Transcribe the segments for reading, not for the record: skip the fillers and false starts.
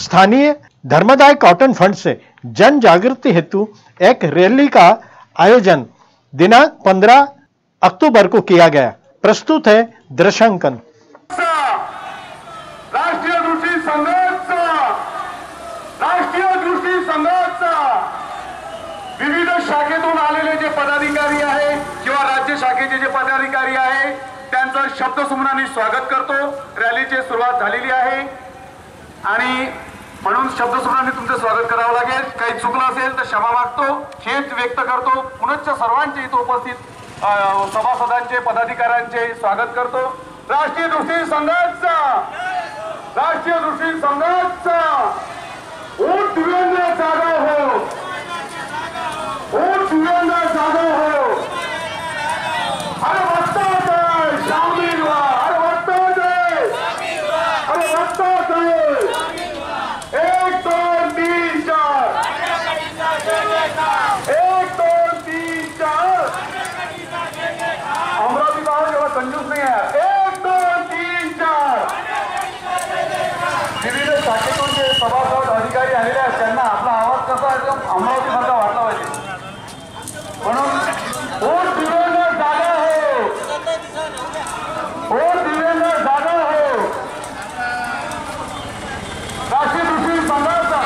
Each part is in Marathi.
स्थानीय धर्मदाय कॉटन फंड से जन जागृति हेतु एक रैली का आयोजन दिनांक 15 अक्टूबर को किया गया। प्रस्तुत है दृश्यांकन। राष्ट्रीय दृष्टी संघाचा विविध शाखेतून आलेले जे पदाधिकारी आहे किंवा राज्य शाखेचे जे पदाधिकारी आहे त्यांचं शब्दसुमनाने स्वागत करतो। रॅलीची सुरुवात झालेली आहे आणि म्हणून शब्दसुमनाने तुमचं स्वागत करावं लागेल। काही चुकलं असेल तर क्षमा मागतो, हेच व्यक्त करतो। पुनश्च सर्वांचे इथे उपस्थित सभासदांचे पदाधिकाऱ्यांचे स्वागत करतो। राष्ट्रीय दृष्टी संघाचा वोट दिव्यांना जागा हो, वोट दिव्यांना जागा हो। अरे वक्तात आहे शामिल व्हा, अरे वक्तात आहे, अरे वक्तात आहे। 1 2 3 4 1 2 3 4 अमरावती गाव एवढा कंजूस नाही आहे। 1 2 3 4 विविध शाखेतून जे सभासद अधिकारी आलेले आहेत त्यांना आपला आवाज कसा एकदम अमरावती सारखा वाटला पाहिजे म्हणून वोट दिव्यांना जागा हो, वोट दिव्यांना जागा हो। राष्ट्रीय दृष्टी संघाचा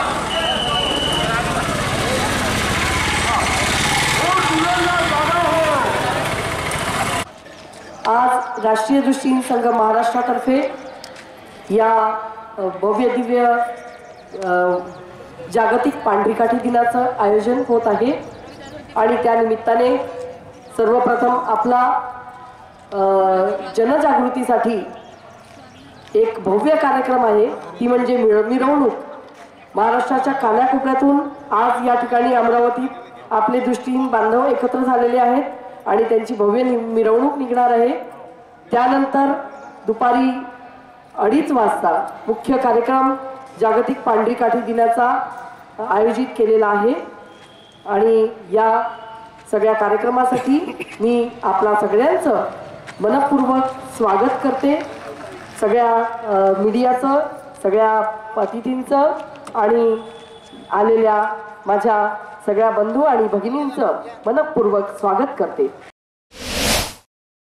वोट दिव्यांना जागा हो। आज राष्ट्रीय दृष्टी संघ महाराष्ट्रातर्फे या भव्य दिव्य जागतिक पांढरीकाठी दिनाचं आयोजन होत आहे आणि त्या निमित्ताने सर्वप्रथम आपला जनजागृतीसाठी एक भव्य कार्यक्रम आहे, ती म्हणजे मिरवणूक। महाराष्ट्राच्या कानाकोपऱ्यातून आज या ठिकाणी अमरावतीत आपले दृष्टीहीन बांधव एकत्र झालेले आहेत आणि त्यांची भव्य मिरवणूक निघणार आहे। त्यानंतर दुपारी 2:30 वाजता मुख्य कार्यक्रम जागतिक पांढरीकाठी दिनाचा आयोजित केलेला आहे आणि या सगळ्या कार्यक्रमासाठी मी आपला सगळ्यांचं मनपूर्वक स्वागत करते। सगळ्या मीडियाचं, सगळ्या अतिथींचं आणि आलेल्या माझ्या सगळ्या बंधू आणि भगिनींचं मनपूर्वक स्वागत करते।